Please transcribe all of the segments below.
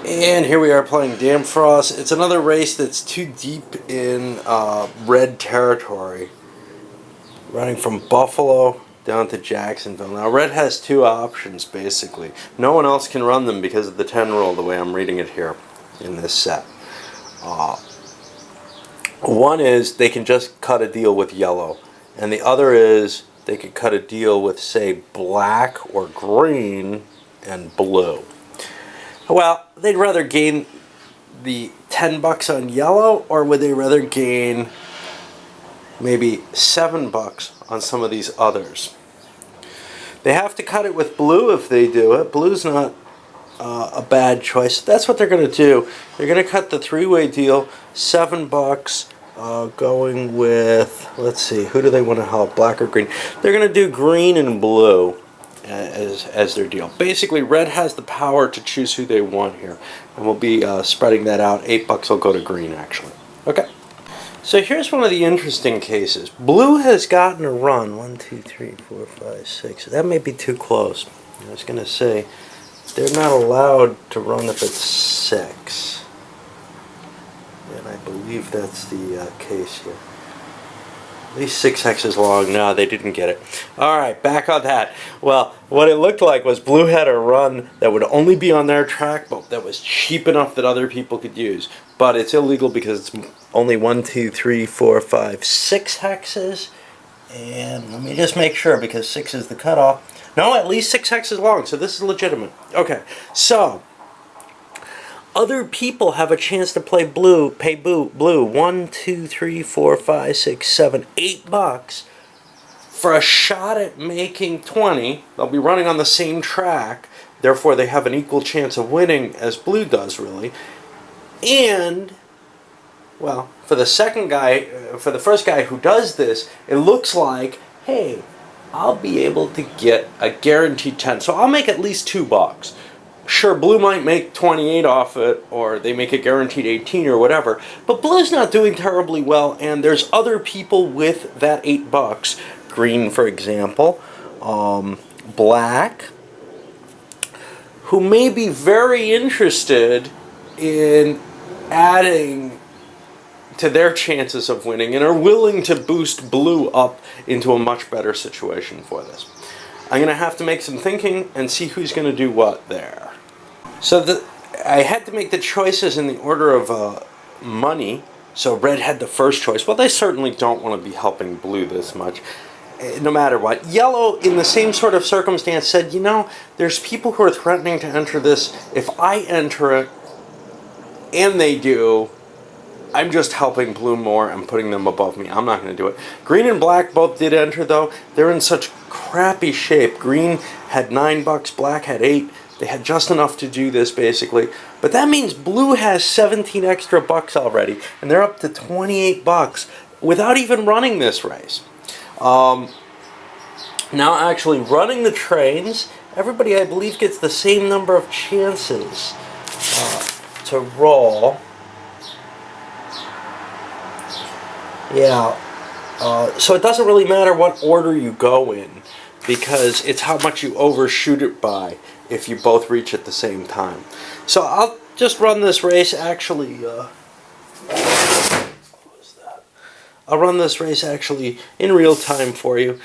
And here we are playing Dampfross. It's another race that's too deep in red territory, running from Buffalo down to Jacksonville. Now, red has two options, basically. No one else can run them because of the 10 rule, the way I'm reading it here in this set. One is they can just cut a deal with yellow, and the other is they could cut a deal with, say, black or green and blue. Well, they'd rather gain the $10 on yellow, or would they rather gain maybe $7 on some of these others? They have to cut it with blue if they do it. Blue's not a bad choice. That's what they're going to do. They're going to cut the three-way deal, $7, going with, let's see, who do they want to help, black or green? They're going to do green and blue as their deal. Basically, red has the power to choose who they want here, and we'll be spreading that out. $8 will go to green, actually. Okay. So here's one of the interesting cases. Blue has gotten a run. 1, 2, 3, 4, 5, 6. That may be too close. I was going to say they're not allowed to run if it's 6. And I believe that's the case here. At least 6 hexes long. No, they didn't get it. Alright, back on that. Well, what it looked like was blue had a run that would only be on their track, but that was cheap enough that other people could use. But it's illegal because it's only 1, 2, 3, 4, 5, 6 hexes. And let me just make sure, because 6 is the cutoff. No, at least 6 hexes long, so this is legitimate. Okay, so other people have a chance to play blue, pay blue 1, 2, 3, 4, 5, 6, 7, $8 for a shot at making 20. They'll be running on the same track, therefore they have an equal chance of winning as blue does, really. And, well, for the first guy who does this, it looks like, hey, I'll be able to get a guaranteed 10, so I'll make at least $2. Sure, blue might make 28 off it, or they make a guaranteed 18 or whatever, but blue's not doing terribly well, and there's other people with that $8. Green, for example, black, who may be very interested in adding to their chances of winning and are willing to boost blue up into a much better situation for this. I'm going to have to make some thinking and see who's going to do what there. So I had to make the choices in the order of money. So red had the first choice. Well, they certainly don't want to be helping blue this much, no matter what. Yellow, in the same sort of circumstance, said, you know, there's people who are threatening to enter this. If I enter it, and they do, I'm just helping blue more and putting them above me. I'm not going to do it. Green and black both did enter, though. They're in such crappy shape. Green had $9, black had 8. They had just enough to do this, basically. But that means blue has 17 extra bucks already, and they're up to $28 without even running this race. Now, actually running the trains, everybody, I believe, gets the same number of chances to roll. Yeah, so it doesn't really matter what order you go in, because it's how much you overshoot it by if you both reach at the same time. So I'll just run this race actually, what was that? I'll run this race actually in real time for you.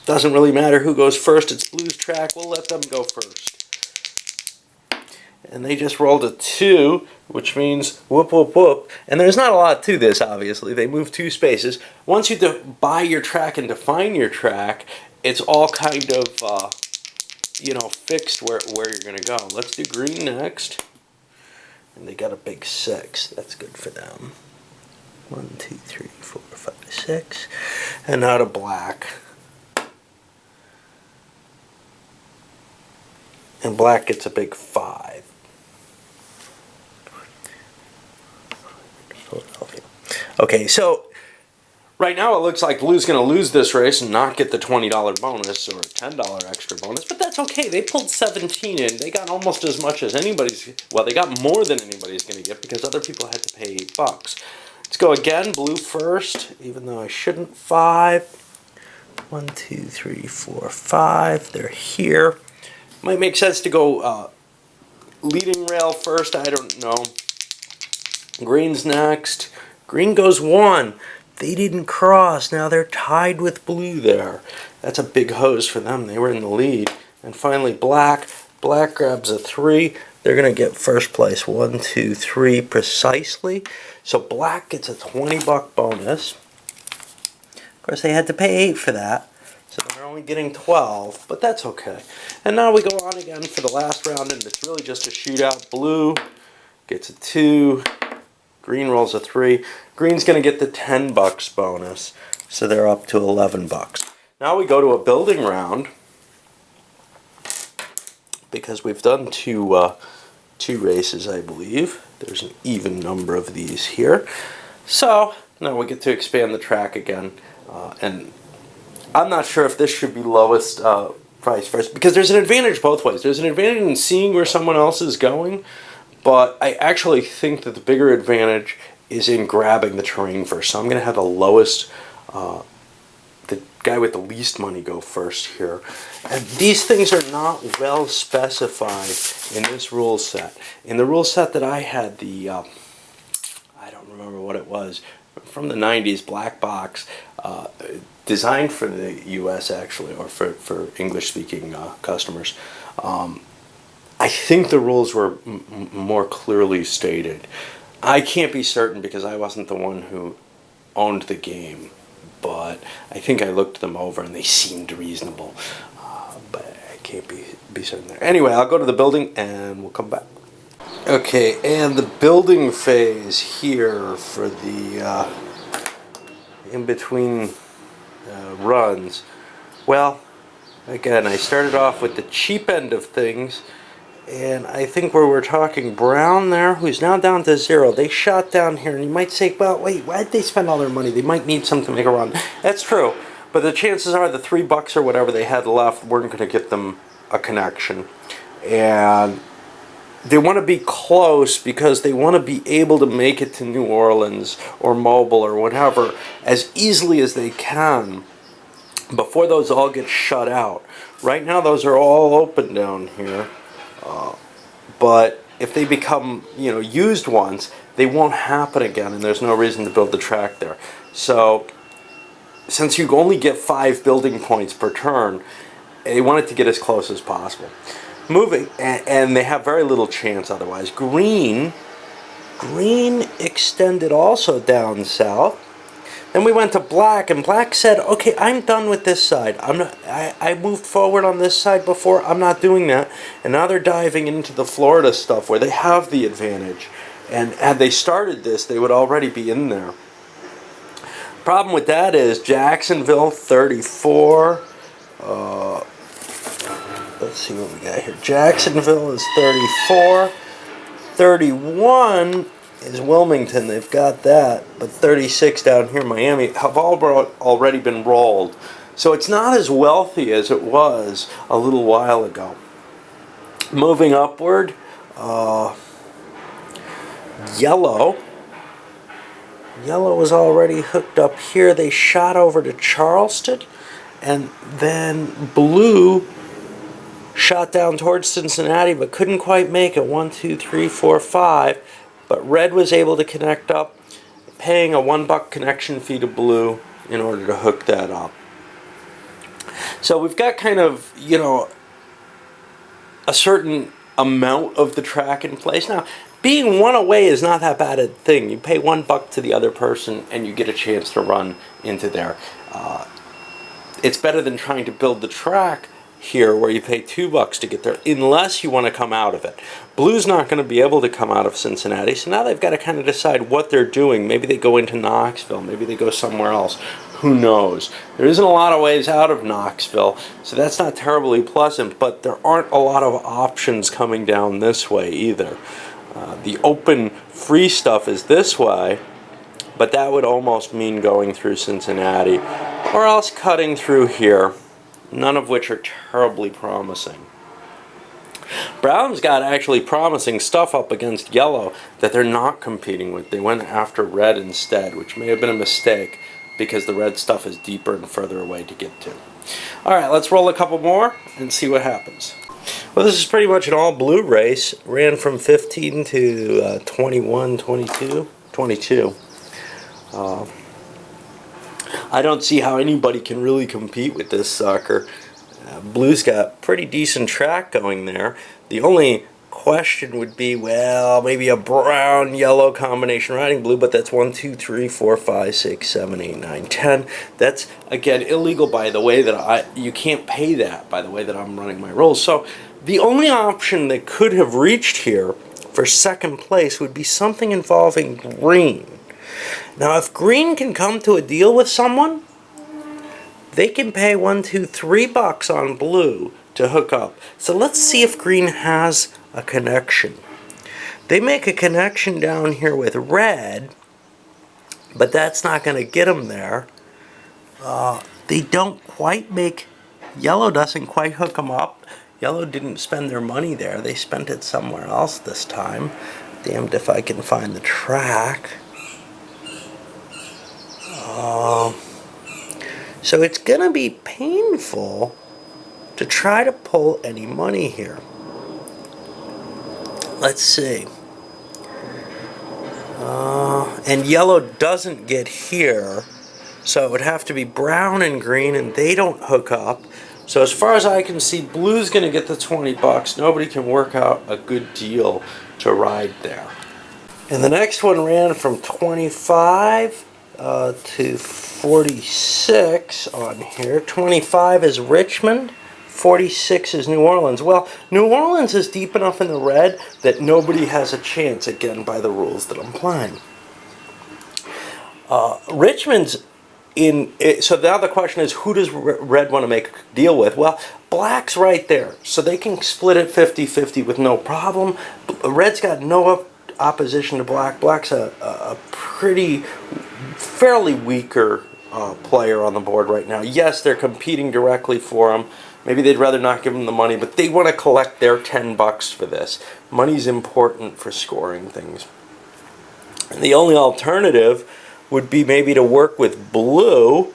Doesn't really matter who goes first, it's blue's track, we'll let them go first. And they just rolled a 2, which means whoop, whoop, whoop. And there's not a lot to this, obviously. They move 2 spaces. Once you buy your track and define your track, it's all kind of, fixed where you're going to go. Let's do green next. And they got a big 6. That's good for them. 1, 2, 3, 4, 5, 6. And now to black. And black gets a big 5. Philadelphia. Okay, so right now it looks like blue's going to lose this race and not get the $20 bonus or a $10 extra bonus, but that's okay. They pulled 17 in. They got almost as much as anybody's, well, they got more than anybody's going to get because other people had to pay $8. Let's go again, blue first, even though I shouldn't. 5. 1, 2, 3, 4, 5. They're here. Might make sense to go leading rail first, I don't know. Green's next. Green goes 1. They didn't cross. Now they're tied with blue there. That's a big hose for them. They were in the lead. And finally black. Black grabs a 3. They're going to get first place. 1, 2, 3 precisely. So black gets a $20 bonus. Of course, they had to pay 8 for that. So they're only getting 12, but that's okay. And now we go on again for the last round, and it's really just a shootout. Blue gets a 2. Green rolls a 3. Green's going to get the $10 bonus, so they're up to $11. Now we go to a building round, because we've done two races, I believe. There's an even number of these here. So now we get to expand the track again, and I'm not sure if this should be lowest price first, because there's an advantage both ways. There's an advantage in seeing where someone else is going, but I actually think that the bigger advantage is in grabbing the terrain first. So I'm going to have the lowest, the guy with the least money go first here. And these things are not well specified in this rule set. In the rule set that I had, the, I don't remember what it was, from the 90s, black box, designed for the US actually, or for English-speaking customers. I think the rules were more clearly stated. I can't be certain because I wasn't the one who owned the game, but I think I looked them over and they seemed reasonable. But I can't be certain there. Anyway, I'll go to the building and we'll come back. Okay, and the building phase here for the in-between runs. Well, again, I started off with the cheap end of things, and I think where we're talking Brown there, who's now down to 0, they shot down here, and you might say, well, wait, why did they spend all their money? They might need something to make a run. That's true, but the chances are the $3 or whatever they had left weren't going to get them a connection. And they want to be close because they want to be able to make it to New Orleans or Mobile or whatever as easily as they can before those all get shut out. Right now those are all open down here, but if they become, you know, used once, they won't happen again, and there's no reason to build the track there. So since you only get 5 building points per turn, they want it to get as close as possible. Moving, and they have very little chance otherwise. Green extended also down south. Then we went to black, and black said, okay, I'm done with this side. I moved forward on this side before, I'm not doing that. And now they're diving into the Florida stuff where they have the advantage. And had they started this, they would already be in there. Problem with that is Jacksonville, 34. Let's see what we got here. Jacksonville is 34. 31 is Wilmington. They've got that. But 36 down here, Miami, have all already been rolled. So it's not as wealthy as it was a little while ago. Moving upward, yellow. Yellow was already hooked up here. They shot over to Charleston. And then blue shot down towards Cincinnati, but couldn't quite make it. 1, 2, 3, 4, 5. But red was able to connect up, paying a $1 connection fee to blue in order to hook that up. So we've got kind of, you know, a certain amount of the track in place. Now, being one away is not that bad a thing. You pay $1 to the other person and you get a chance to run into there. It's better than trying to build the track here where you pay $2 to get there, unless you want to come out of it. Blue's not going to be able to come out of Cincinnati, so now they've got to kind of decide what they're doing. Maybe they go into Knoxville, maybe they go somewhere else. Who knows? There isn't a lot of ways out of Knoxville, so that's not terribly pleasant, but there aren't a lot of options coming down this way either. The open free stuff is this way, but that would almost mean going through Cincinnati, or else cutting through here, none of which are terribly promising. Brown's got actually promising stuff up against yellow that they're not competing with. They went after red instead, which may have been a mistake because the red stuff is deeper and further away to get to. Alright, let's roll a couple more and see what happens. Well, this is pretty much an all-blue race. Ran from 15 to 21, 22. 22. I don't see how anybody can really compete with this sucker. Blue's got pretty decent track going there. The only question would be, well, maybe a brown-yellow combination riding blue, but that's 1, 2, 3, 4, 5, 6, 7, 8, 9, 10. That's, again, illegal by the way that you can't pay that by the way that I'm running my rolls. So the only option that could have reached here for second place would be something involving green. Now, if green can come to a deal with someone, they can pay $1, 2, $3 on blue to hook up. So let's see if green has a connection. They make a connection down here with red, but that's not going to get them there. They don't quite make, yellow doesn't quite hook them up. Yellow didn't spend their money there. They spent it somewhere else this time. Damned if I can find the track. So it's going to be painful to try to pull any money here. Let's see. And yellow doesn't get here, so it would have to be brown and green, and they don't hook up. So as far as I can see, blue's going to get the $20. Nobody can work out a good deal to ride there. And the next one ran from 25 to 46 on here. 25 is Richmond, 46 is New Orleans. Well, New Orleans is deep enough in the red that nobody has a chance, again, by the rules that I'm playing. Richmond's in, so now the question is, who does red want to make a deal with? Well, black's right there, so they can split it 50-50 with no problem. Red's got no opposition to black. Black's a fairly weaker player on the board right now. Yes, they're competing directly for him. Maybe they'd rather not give him the money, but they want to collect their $10 for this. Money's important for scoring things. And the only alternative would be maybe to work with blue,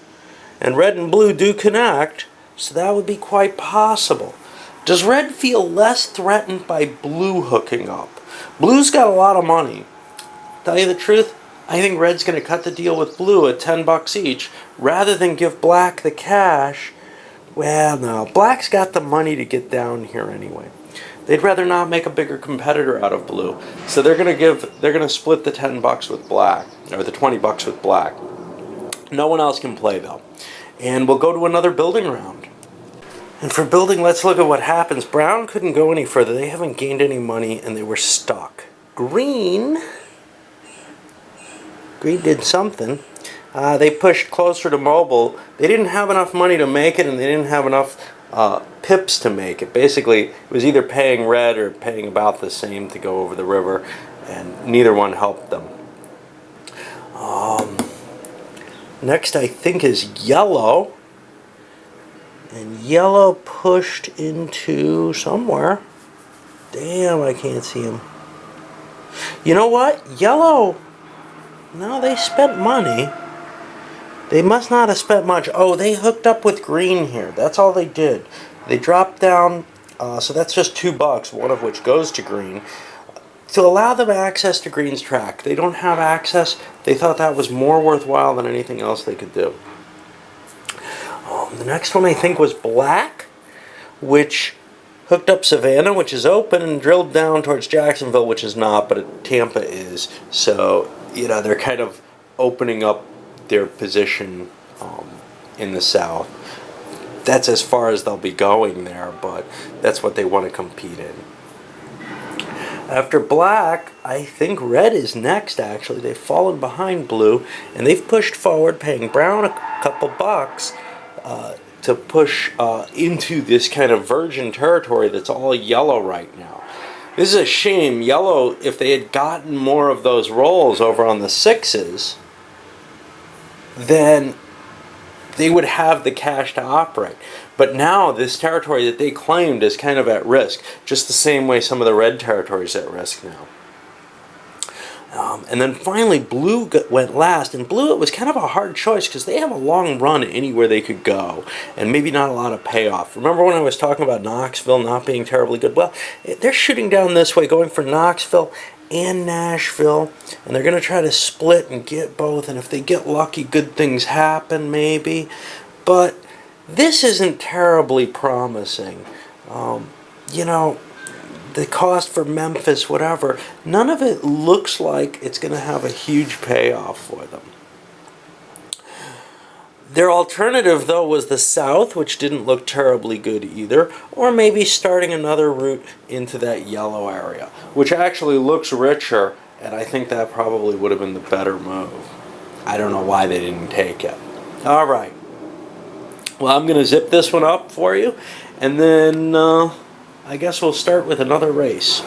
and red and blue do connect, so that would be quite possible. Does red feel less threatened by blue hooking up? Blue's got a lot of money. Tell you the truth, I think red's going to cut the deal with blue at $10 each, rather than give black the cash. Well, no, black's got the money to get down here anyway. They'd rather not make a bigger competitor out of blue, so they're going to split the $10 with black, or the $20 with black. No one else can play though, and we'll go to another building round. And for building, let's look at what happens. Brown couldn't go any further. They haven't gained any money, and they were stuck. Green did something. They pushed closer to mobile. They didn't have enough money to make it, and they didn't have enough pips to make it. Basically, it was either paying red or paying about the same to go over the river, and neither one helped them. Next, I think, is yellow. And yellow pushed into somewhere. Damn, I can't see him. You know what? Yellow, no, they spent money. They must not have spent much. Oh, they hooked up with green here. That's all they did. They dropped down, so that's just $2, one of which goes to green, to allow them access to green's track. They don't have access. They thought that was more worthwhile than anything else they could do. The next one I think was black, which hooked up Savannah, which is open, and drilled down towards Jacksonville, which is not, but Tampa is. So, you know, they're kind of opening up their position in the South. That's as far as they'll be going there, but that's what they want to compete in. After black, I think red is next, actually. They've fallen behind blue, and they've pushed forward, paying brown a couple bucks to push into this kind of virgin territory that's all yellow right now. This is a shame. Yellow, if they had gotten more of those rolls over on the sixes, then they would have the cash to operate. But now this territory that they claimed is kind of at risk, just the same way some of the red territory is at risk now. And then finally blue went last, and blue, it was kind of a hard choice because they have a long run anywhere they could go and maybe not a lot of payoff. Remember when I was talking about Knoxville not being terribly good? Well, they're shooting down this way, going for Knoxville and Nashville, and they're going to try to split and get both, and if they get lucky, good things happen maybe. But this isn't terribly promising. You know, the cost for Memphis, whatever, none of it looks like it's going to have a huge payoff for them. Their alternative, though, was the south, which didn't look terribly good either, or maybe starting another route into that yellow area, which actually looks richer, and I think that probably would have been the better move. I don't know why they didn't take it. All right. Well, I'm going to zip this one up for you, and then I guess we'll start with another race.